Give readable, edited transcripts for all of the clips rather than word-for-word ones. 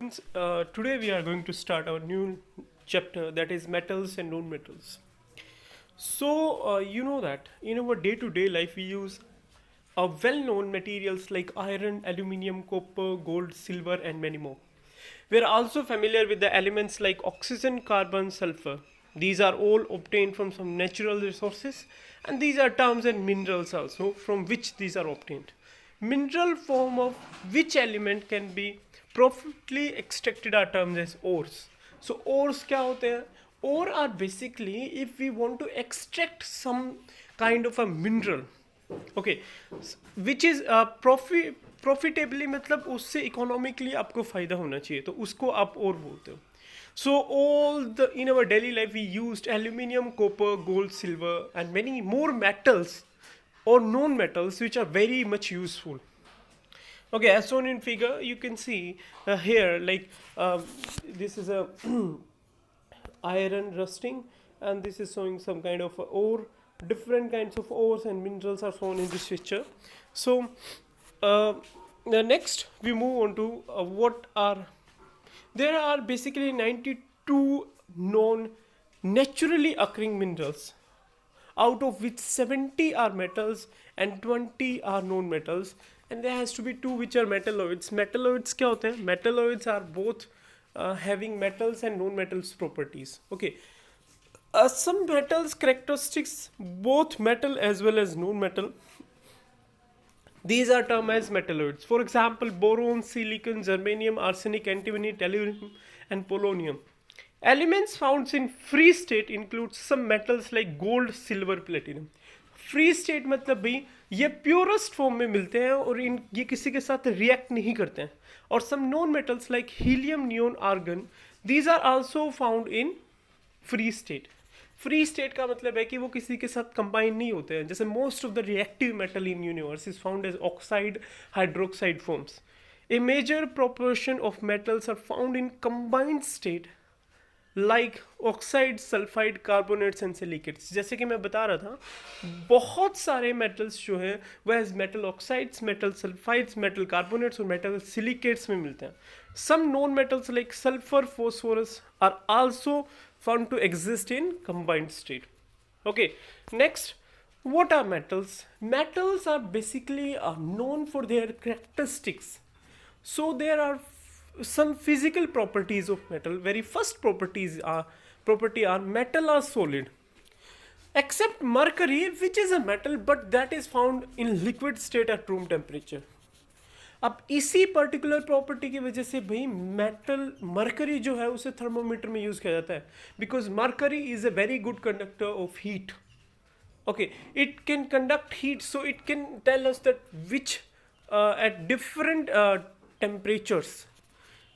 Today we are going to start our new chapter, that is metals and non-metals. You know that in our day-to-day life we use well-known materials like iron, aluminium, copper, gold, silver, and many more. We are also familiar with the elements like oxygen, carbon, sulfur. These are all obtained from some natural resources, and these are terms and minerals also from which these are obtained. Mineral form of which element can be profitably extracted are termed as ores. So ores क्या होते हैं? Ore are basically if we want to extract some kind of a mineral, okay, which is profitably मतलब उससे economically आपको फ़ायदा होना चाहिए तो उसको आप और बोलते हो. So all the in our daily life we used aluminium, copper, gold, silver, and many more metals or non-metals which are very much useful. Okay, as shown in figure, you can see here like this is a iron rusting, and this is showing some kind of ore. Different kinds of ores and minerals are shown in this picture. So uh, the next we move on to what are there are basically 92 known naturally occurring minerals, out of which 70 are metals and 20 are non-metals, and there has to be two which are metalloids. Metalloids क्या होते हैं? Metalloids are both having metals and non-metals properties. Okay, some metals characteristics, both metal as well as non-metal. These are termed as metalloids. For example, boron, silicon, germanium, arsenic, antimony, tellurium, and polonium. Elements found in free state include some metals like gold, silver, platinum. Free state मतलब भाई ये purest form में मिलते हैं और इन ये किसी के साथ रिएक्ट नहीं करते हैं. और some non metals like helium, neon, argon, these are also found in free state. Free state का मतलब है कि वो किसी के साथ कंबाइन नहीं होते हैं. जैसे most of the reactive metal in universe is found as oxide, hydroxide forms. A major proportion of metals are found in combined state like oxide, sulfide, carbonates and silicates. जैसे कि मैं बता रहा था बहुत सारे metals जो है वह metal oxides, metal sulfides, metal carbonates और metal silicates में मिलते हैं. Some known metals like sulfur, phosphorus are also found to exist in combined state. Okay, next, what are metals? Metals are basically known for their characteristics. So there are some physical properties of metal. Very first property are metal are solid, except mercury, which is a metal but that is found in liquid state at room temperature. अब इसी particular property की वजह से भाई metal mercury जो है उसे thermometer में यूज किया जाता है, because mercury is a very good conductor of heat. Okay, it can conduct heat, so it can tell us that which at different temperatures.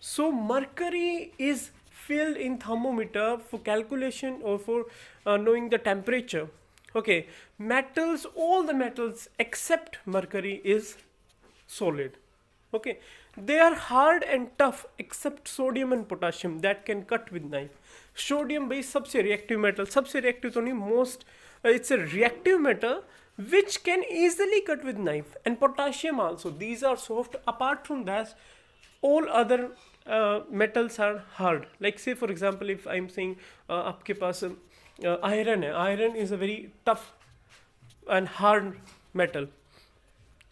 So mercury is filled in thermometer for calculation or for knowing the temperature. Okay, metals, all the metals except mercury is solid. Okay, they are hard and tough except sodium and potassium that can cut with knife. Sodium भाई सबसे reactive metal, सबसे reactive तो नहीं, most it's a reactive metal which can easily cut with knife, and potassium also. These are soft. Apart from that, all other metals are hard. Like say for example, if I'm saying आपके पास iron है, iron is a very tough and hard metal,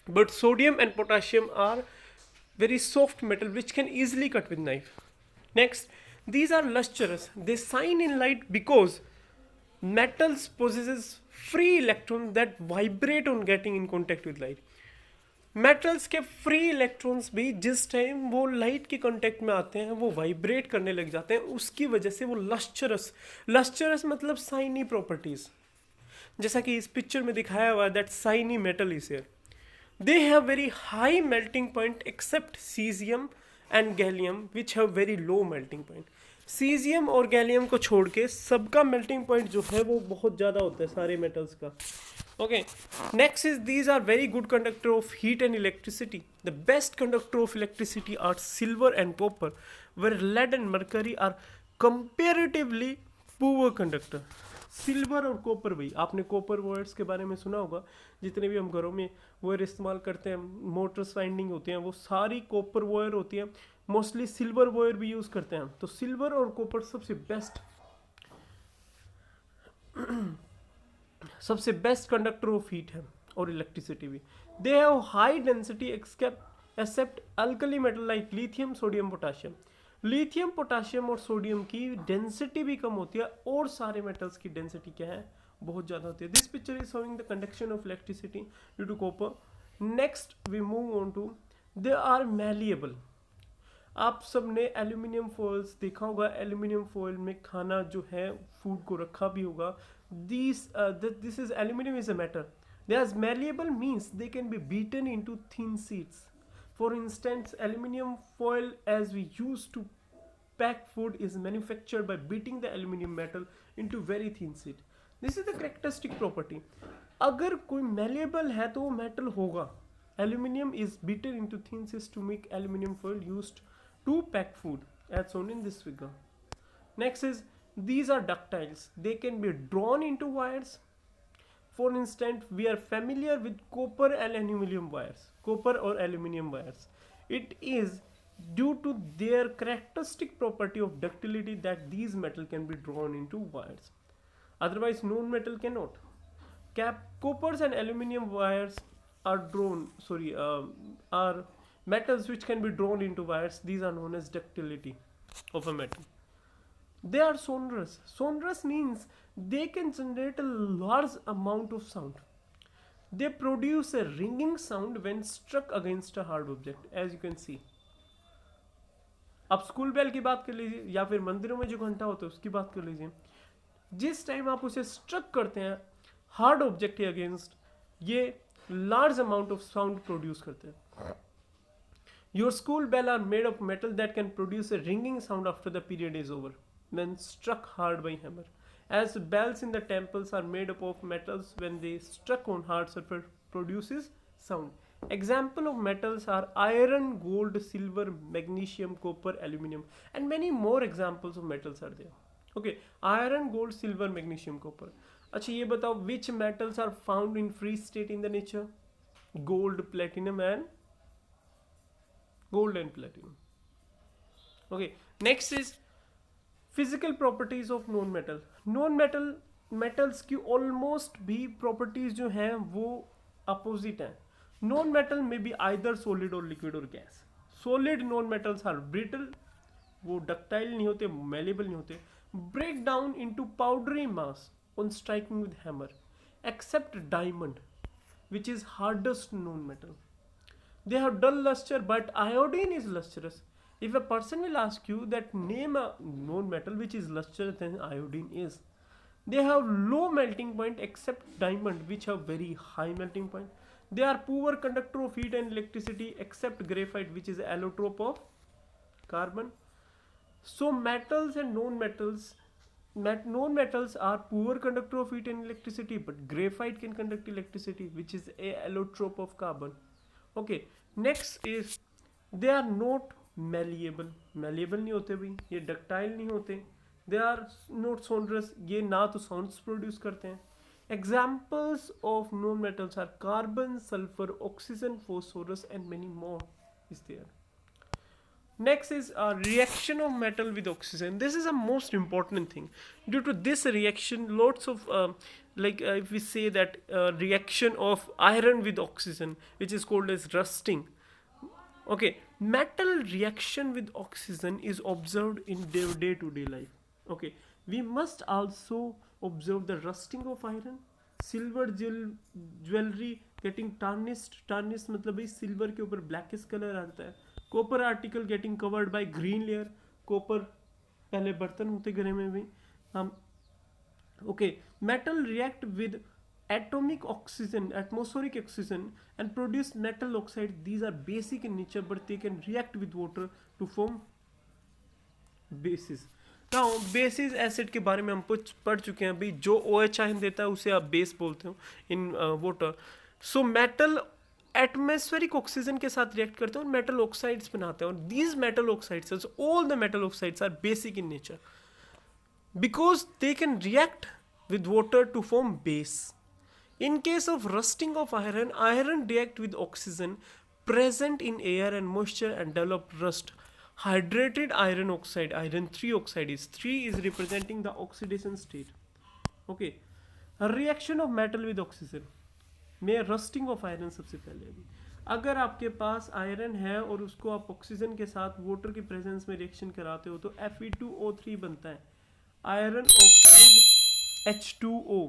but sodium and potassium are very soft metal which can easily cut with knife. Next, these are lustrous. They shine in light because metals possesses free electrons that vibrate on getting in contact with light. Metals के free electrons भी जिस time वो light के contact में आते हैं वो vibrate करने लग जाते हैं, उसकी वजह से वो लस्चरस मतलब साइनी प्रॉपर्टीज, जैसा कि इस पिक्चर में दिखाया हुआ है that shiny metal is here. They have very high melting point except caesium and gallium which have very low melting point. Caesium और गैलियम को छोड़ के सबका मेल्टिंग पॉइंट जो है वो बहुत ज़्यादा होता है सारे मेटल्स का. Okay, next is these are very good conductor of heat and electricity. The best conductor of electricity are silver and copper, where lead and mercury are comparatively poor conductor. Silver और copper, भाई आपने copper wires के बारे में सुना होगा. जितने भी हम घरों में वायर इस्तेमाल करते हैं, मोटर्स वाइंडिंग होती हैं, वो सारी कॉपर वायर होती हैं मोस्टली सिल्वर वायर भी यूज़ करते हैं हम। तो सिल्वर और कॉपर सबसे बेस्ट कंडक्टर ऑफ हीट है और इलेक्ट्रिसिटी भी। They have high density except alkali metal like lithium, sodium, potassium. Lithium, potassium और सोडियम की डेंसिटी भी कम होती है, और सारे मेटल्स की डेंसिटी क्या है, बहुत ज़्यादा होती है। This picture is showing the conduction of electricity due to copper. Next we move on to they are malleable. आप सब ने एल्यूमिनियम फॉइल्स देखा होगा, एल्यूमिनियम फॉइल में खाना जो है फूड को रखा भी होगा। This is aluminium is a metal. They are malleable means they can be beaten into thin sheets. For instance, aluminium foil as we use to pack food is manufactured by beating the aluminium metal into very thin sheet. This is the characteristic property. अगर कोई malleable है तो वो metal होगा. Aluminium is beaten into thin sheets to make aluminium foil used to pack food, as shown in this figure. Next is these are ductiles. They can be drawn into wires. For instance, we are familiar with copper and aluminum wires. Copper or aluminum wires. It is due to their characteristic property of ductility that these metal can be drawn into wires. Otherwise, non-metal cannot. Coppers and aluminum wires are are metals which can be drawn into wires. These are known as ductility of a metal. They are sonorous. Sonorous means they can generate a large amount of sound. They produce a ringing sound when struck against a hard object, as you can see. आप school bell की बात कर लीजिए या फिर मंदिरों में जो घंटा होता है उसकी बात कर लीजिए। जिस टाइम आप उसे स्ट्रक करते हैं हार्ड ऑब्जेक्ट के अगेंस्ट, ये large amount of sound produce करते हैं। Your school bell are made of metal that can produce a ringing sound after the period is over when struck hard by hammer. As bells in the temples are made up of metals, when they struck on hard surface produces sound. Example of metals are iron, gold, silver, magnesium, copper, aluminum, and many more examples of metals are there. Okay, iron, gold, silver, magnesium, copper. अच्छा ये बताओ which metals are found in free state in the nature? Gold, platinum and platinum. Okay, next is physical properties of non metal. Non metal metals की almost भी properties जो हैं वो opposite हैं। Non metal में बी आइदर सॉलिड और liquid और gas. Solid non metals are brittle, वो डक्टाइल नहीं होते, मेलेबल नहीं होते, break down into powdery mass on striking with hammer, except diamond which is hardest non metal. They have dull luster, but iodine is lustrous. If a person will ask you that name a known metal which is lustrous, then iodine is. They have low melting point except diamond, which have very high melting point. They are poor conductor of heat and electricity except graphite, which is allotrope of carbon. So metals and non-metals, non-metals are poor conductor of heat and electricity, but graphite can conduct electricity, which is a allotrope of carbon. Okay, next is they are not malleable. Malleable नहीं होते भाई, ये ductile नहीं होते. They are not sonorous, ये ना तो sounds produce करते हैं. Examples of non-metals are carbon, sulfur, oxygen, phosphorus, and many more is there. Next is a reaction of metal with oxygen. This is a most important thing. Due to this reaction, lots of if we say that reaction of iron with oxygen, which is called as rusting. Okay, metal reaction with oxygen is observed in day-to-day life. Okay, we must also observe the rusting of iron, silver jewelry getting tarnished. Tarnished मतलब भाई silver के ऊपर blackish color आता है. Copper article getting covered by green layer. Copper पहले बर्तन होते घरे में भी हम. Okay, metal react with atomic oxygen, atmospheric oxygen, and produce metal oxide. These are basic in nature, but they can react with water to form bases. Now bases acid के बारे में हम पढ़ चुके हैं अभी. जो OH आयन देता है उसे आप बेस बोलते हो in water. So metal atmospheric oxygen के साथ रिएक्ट करते हैं और मेटल ऑक्साइड्स बनाते हैं. और these metal oxides, all the metal oxides are basic in nature because they can react with water to form base. In case of rusting of iron, iron react with oxygen present in air and moisture and develop rust. Hydrated iron oxide, iron 3 oxide is 3 is representing the oxidation state. Okay, a reaction of metal with oxygen में rusting of iron सबसे पहले अभी, अगर आपके पास iron है और उसको आप ऑक्सीजन के साथ वाटर की प्रेजेंस में रिएक्शन कराते हो तो Fe2O3 बनता है, iron oxide H2O,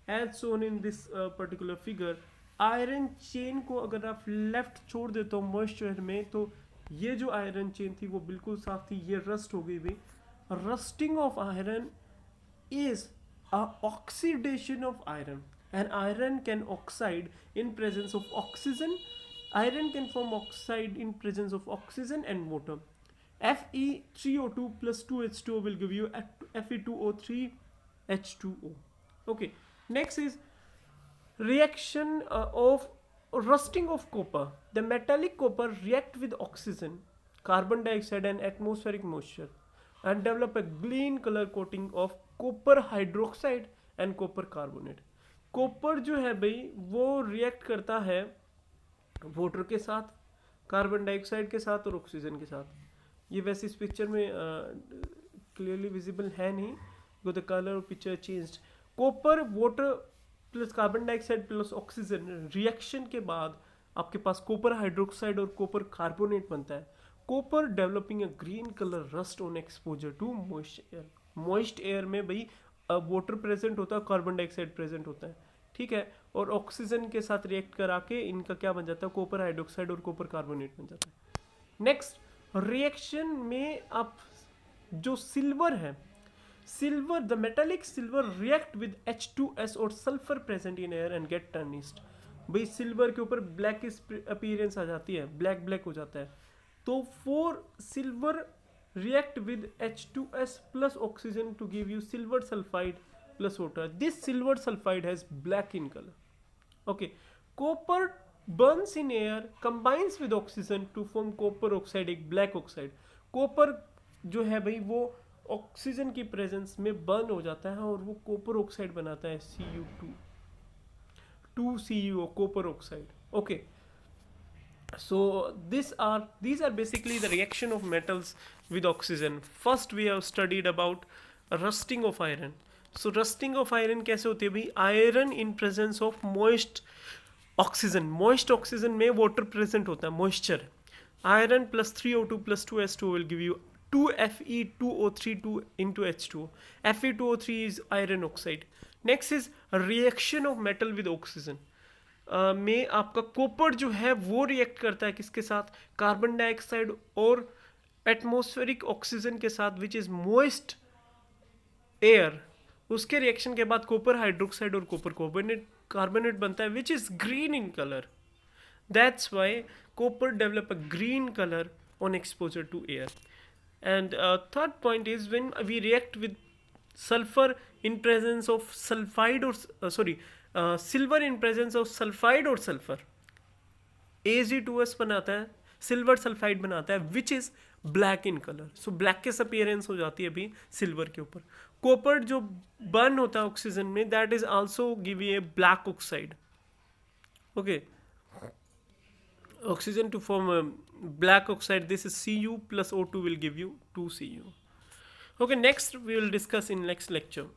as shown in this particular figure. Iron chain को अगर आप लेफ्ट छोड़ देते हो मॉइस्चर में तो ये जो आयरन चेन थी वो बिल्कुल साफ थी, ये रस्ट हो गई भी. Rusting of iron is a oxidation of iron, and iron can oxide in presence of oxygen. Iron can form oxide in presence of oxygen and water. Fe3O2 plus 2H2O will give you Fe2O3 H2O. Okay, next is reaction of rusting of copper. The metallic copper react with oxygen, carbon dioxide and atmospheric moisture and develop a green color coating of copper hydroxide and copper carbonate. Copper जो है भाई वो react करता है water के साथ, carbon dioxide के साथ और ऑक्सीजन के साथ. ये वैसे इस पिक्चर में क्लियरली विजिबल है नहीं, because the colour of picture changed. Copper water plus carbon dioxide plus oxygen reaction के बाद आपके पास कॉपर हाइड्रोक्साइड और कॉपर कार्बोनेट बनता है. Copper developing a green colour rust on exposure to moist air. Moist air में भाई water present होता है, कार्बन डाइऑक्साइड प्रेजेंट होता है, ठीक है, और ऑक्सीजन के साथ रिएक्ट करा के इनका क्या बन जाता है, कॉपर हाइड्रोक्साइड और कॉपर कार्बोनेट बन जाता है. नेक्स्ट रिएक्शन में आप जो सिल्वर है, silver the metallic silver react with H2S और sulphur present in air and get tarnished. भाई सिल्वर के ऊपर ब्लैक अपीयरेंस आ जाती है, ब्लैक ब्लैक हो जाता है. तो for silver react with H2S plus oxygen to give you silver sulfide plus water. This silver sulfide has black in color. Okay, copper burns in air, combines with oxygen to form copper oxide, एक black oxide. copper जो है भाई वो oxygen की presence में burn हो जाता है और वो कॉपर ऑक्साइड बनाता है Cu2 2Cu copper oxide. Okay, so these are basically the reaction of metals with oxygen. First we have studied about rusting of iron. So rusting of iron कैसे होती है भाई, iron in presence of moist oxygen, moist oxygen में water present होता है, moisture. Iron plus 3O2 plus 2S2 will give you 2Fe2O3 into H2O. Fe2O3 is iron oxide. Next is reaction of metal with oxygen. में आपका copper जो है वो react करता है किसके साथ, कार्बन डाइऑक्साइड और एटमॉस्फेरिक ऑक्सीजन के साथ, विच इज मोइस्ट एयर. उसके रिएक्शन के बाद कॉपर हाइड्रोक्साइड और कॉपर कार्बोनेट बनता है, which is green in colour. That's why copper develop a green colour on exposure to air. And third point is when we react with sulphur in presence of sulphide और silver in presence of sulphide और sulphur, Ag2S बनाता है, silver sulphide बनाता है, which is black in colour. So blackish appearance हो जाती है अभी सिल्वर के ऊपर. कॉपर जो बर्न होता है ऑक्सीजन में, that is also give a black oxide. Okay, oxygen to form black oxide, this is Cu plus O2 will give you 2Cu. Okay, next we will discuss in next lecture.